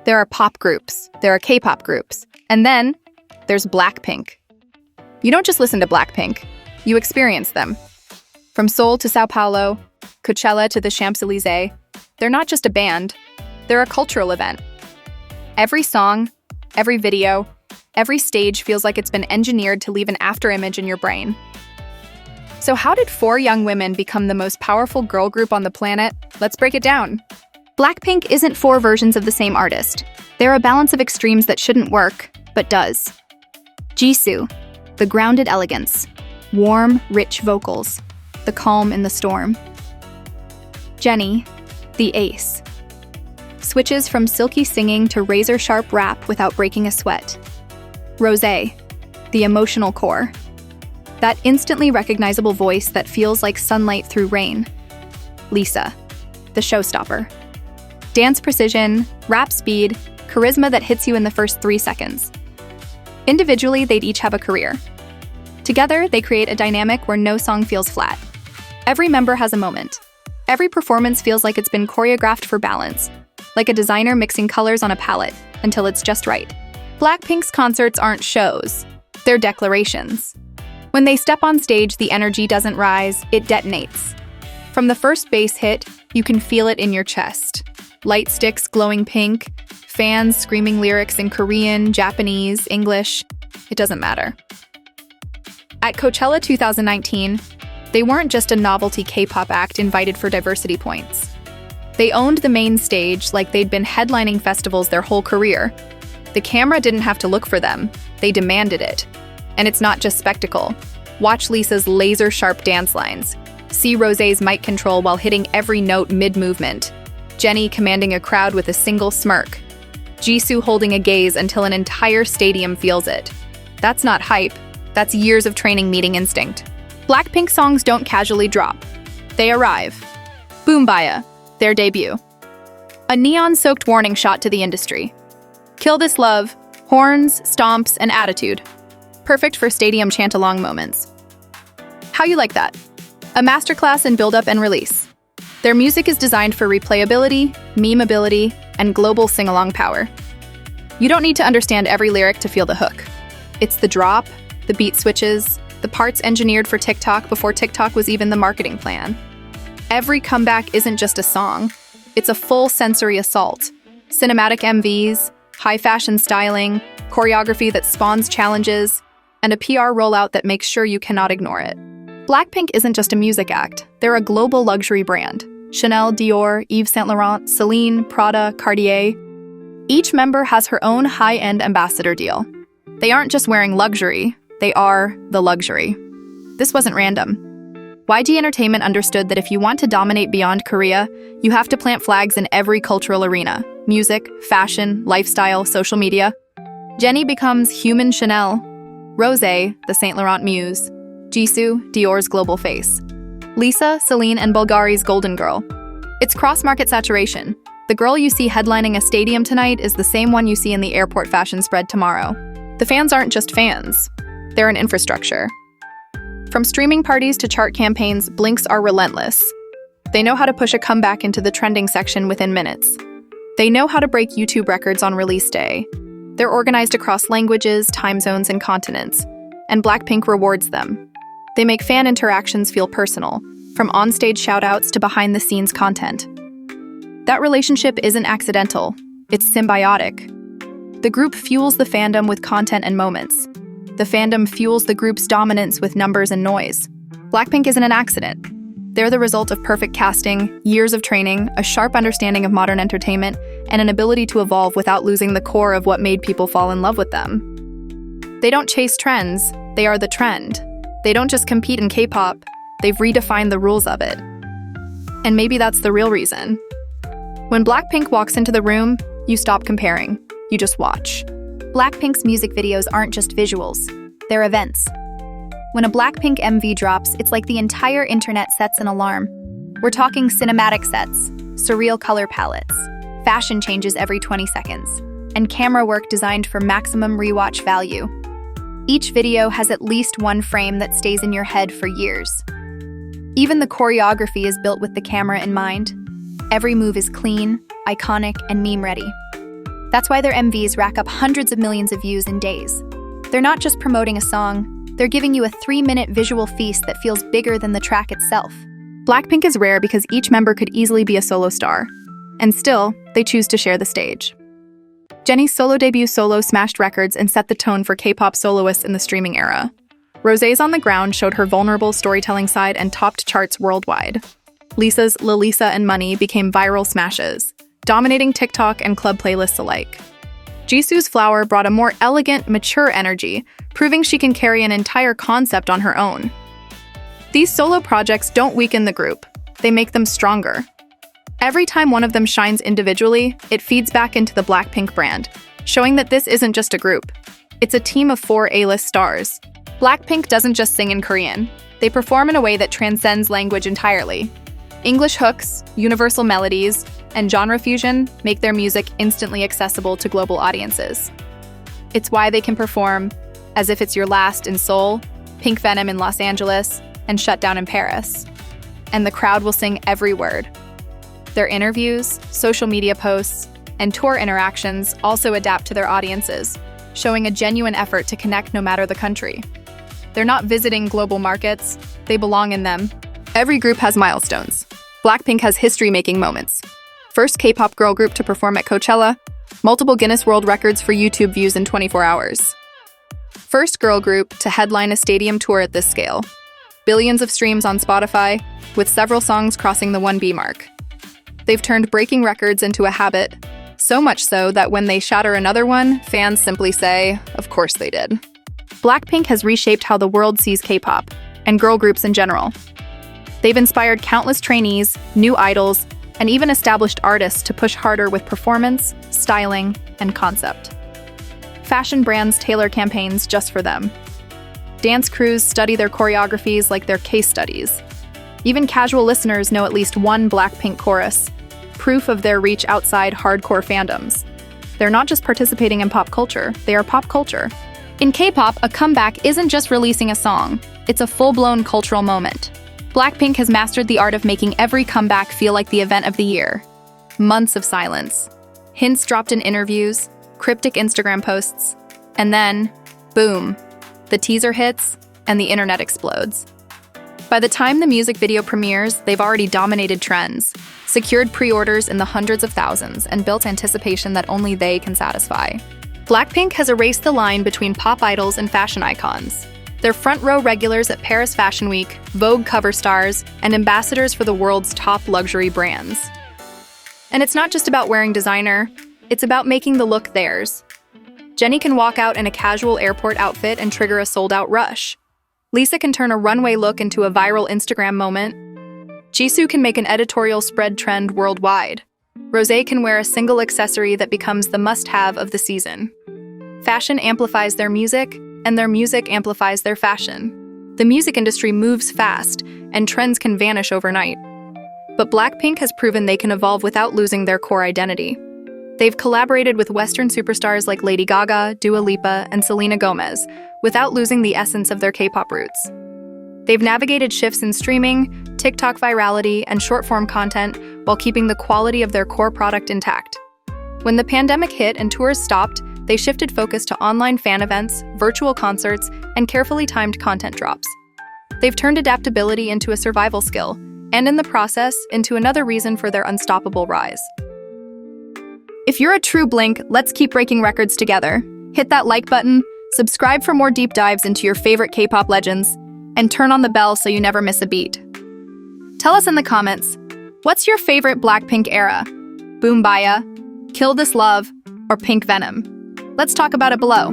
There are pop groups, there are K-pop groups, and then there's Blackpink. You don't just listen to Blackpink, you experience them. From Seoul to Sao Paulo, Coachella to the Champs-Élysées, they're not just a band, they're a cultural event. Every song, every video, every stage feels like it's been engineered to leave an afterimage in your brain. So how did 4 young women become the most powerful girl group on the planet? Let's break it down. Blackpink isn't 4 versions of the same artist. They're a balance of extremes that shouldn't work, but does. Jisoo, the grounded elegance, warm, rich vocals, the calm in the storm. JENNIE, the ace. Switches from silky singing to razor-sharp rap without breaking a sweat. Rosé, the emotional core. That instantly recognizable voice that feels like sunlight through rain. LALISA, the showstopper. Dance precision, rap speed, charisma that hits you in the first 3 seconds. Individually, they'd each have a career. Together, they create a dynamic where no song feels flat. Every member has a moment. Every performance feels like it's been choreographed for balance, like a designer mixing colors on a palette until it's just right. Blackpink's concerts aren't shows, they're declarations. When they step on stage, the energy doesn't rise, it detonates. From the first bass hit, you can feel it in your chest. Light sticks glowing pink, fans screaming lyrics in Korean, Japanese, English, it doesn't matter. At Coachella 2019, they weren't just a novelty K-pop act invited for diversity points. They owned the main stage like they'd been headlining festivals their whole career. The camera didn't have to look for them, they demanded it. And it's not just spectacle. Watch Lisa's laser-sharp dance lines. See Rosé's mic control while hitting every note mid-movement. JENNIE commanding a crowd with a single smirk. Jisoo holding a gaze until an entire stadium feels it. That's not hype, that's years of training meeting instinct. Blackpink songs don't casually drop. They arrive. Boombayah, their debut. A neon-soaked warning shot to the industry. Kill this love, horns, stomps, and attitude. Perfect for stadium chant-along moments. How you like that? A masterclass in build-up and release. Their music is designed for replayability, memeability, and global sing-along power. You don't need to understand every lyric to feel the hook. It's the drop, the beat switches, the parts engineered for TikTok before TikTok was even the marketing plan. Every comeback isn't just a song, it's a full sensory assault. Cinematic MVs, high-fashion styling, choreography that spawns challenges, and a PR rollout that makes sure you cannot ignore it. Blackpink isn't just a music act, they're a global luxury brand. Chanel, Dior, Yves Saint Laurent, Celine, Prada, Cartier. Each member has her own high-end ambassador deal. They aren't just wearing luxury, they are the luxury. This wasn't random. YG Entertainment understood that if you want to dominate beyond Korea, you have to plant flags in every cultural arena: music, fashion, lifestyle, social media. JENNIE becomes human Chanel, Rosé, the Saint Laurent muse, Jisoo, Dior's global face, Lisa, Celine, and Bulgari's golden girl. It's cross-market saturation. The girl you see headlining a stadium tonight is the same one you see in the airport fashion spread tomorrow. The fans aren't just fans, they're an infrastructure. From streaming parties to chart campaigns, Blinks are relentless. They know how to push a comeback into the trending section within minutes. They know how to break YouTube records on release day. They're organized across languages, time zones, and continents, and Blackpink rewards them. They make fan interactions feel personal, from onstage shoutouts to behind-the-scenes content. That relationship isn't accidental, it's symbiotic. The group fuels the fandom with content and moments. The fandom fuels the group's dominance with numbers and noise. Blackpink isn't an accident. They're the result of perfect casting, years of training, a sharp understanding of modern entertainment, and an ability to evolve without losing the core of what made people fall in love with them. They don't chase trends, they are the trend. They don't just compete in K-pop, they've redefined the rules of it. And maybe that's the real reason. When Blackpink walks into the room, you stop comparing, you just watch. Blackpink's music videos aren't just visuals, they're events. When a Blackpink MV drops, it's like the entire internet sets an alarm. We're talking cinematic sets, surreal color palettes, fashion changes every 20 seconds, and camera work designed for maximum rewatch value. Each video has at least one frame that stays in your head for years. Even the choreography is built with the camera in mind. Every move is clean, iconic, and meme-ready. That's why their MVs rack up hundreds of millions of views in days. They're not just promoting a song, they're giving you a 3-minute visual feast that feels bigger than the track itself. Blackpink is rare because each member could easily be a solo star, and still, they choose to share the stage. JENNIE's solo debut Solo smashed records and set the tone for K-pop soloists in the streaming era. Rosé's On the Ground showed her vulnerable storytelling side and topped charts worldwide. LISA's LALISA and Money became viral smashes, dominating TikTok and club playlists alike. Jisoo's Flower brought a more elegant, mature energy, proving she can carry an entire concept on her own. These solo projects don't weaken the group, they make them stronger. Every time one of them shines individually, it feeds back into the Blackpink brand, showing that this isn't just a group. It's a team of 4 A-list stars. Blackpink doesn't just sing in Korean. They perform in a way that transcends language entirely. English hooks, universal melodies, and genre fusion make their music instantly accessible to global audiences. It's why they can perform As If It's Your Last in Seoul, Pink Venom in Los Angeles, and Shut Down in Paris. And the crowd will sing every word. Their interviews, social media posts, and tour interactions also adapt to their audiences, showing a genuine effort to connect no matter the country. They're not visiting global markets, they belong in them. Every group has milestones. Blackpink has history-making moments. First K-pop girl group to perform at Coachella, multiple Guinness World Records for YouTube views in 24 hours. First girl group to headline a stadium tour at this scale. Billions of streams on Spotify, with several songs crossing the 1B mark. They've turned breaking records into a habit, so much so that when they shatter another one, fans simply say, of course they did. Blackpink has reshaped how the world sees K-pop, and girl groups in general. They've inspired countless trainees, new idols, and even established artists to push harder with performance, styling, and concept. Fashion brands tailor campaigns just for them. Dance crews study their choreographies like they're case studies. Even casual listeners know at least one Blackpink chorus, proof of their reach outside hardcore fandoms. They're not just participating in pop culture, they are pop culture. In K-pop, a comeback isn't just releasing a song, it's a full-blown cultural moment. Blackpink has mastered the art of making every comeback feel like the event of the year. Months of silence, hints dropped in interviews, cryptic Instagram posts, and then, boom, the teaser hits and the internet explodes. By the time the music video premieres, they've already dominated trends, secured pre-orders in the hundreds of thousands, and built anticipation that only they can satisfy. Blackpink has erased the line between pop idols and fashion icons. They're front-row regulars at Paris Fashion Week, Vogue cover stars, and ambassadors for the world's top luxury brands. And it's not just about wearing designer, it's about making the look theirs. JENNIE can walk out in a casual airport outfit and trigger a sold-out rush. LISA can turn a runway look into a viral Instagram moment. Jisoo can make an editorial spread trend worldwide. Rosé can wear a single accessory that becomes the must-have of the season. Fashion amplifies their music, and their music amplifies their fashion. The music industry moves fast, and trends can vanish overnight. But Blackpink has proven they can evolve without losing their core identity. They've collaborated with Western superstars like Lady Gaga, Dua Lipa, and Selena Gomez, without losing the essence of their K-pop roots. They've navigated shifts in streaming, TikTok virality, and short-form content while keeping the quality of their core product intact. When the pandemic hit and tours stopped, they shifted focus to online fan events, virtual concerts, and carefully timed content drops. They've turned adaptability into a survival skill, and in the process, into another reason for their unstoppable rise. If you're a true Blink, let's keep breaking records together. Hit that like button, subscribe for more deep dives into your favorite K-pop legends, and turn on the bell so you never miss a beat. Tell us in the comments, what's your favorite Blackpink era? Boombayah, Kill This Love, or Pink Venom? Let's talk about it below.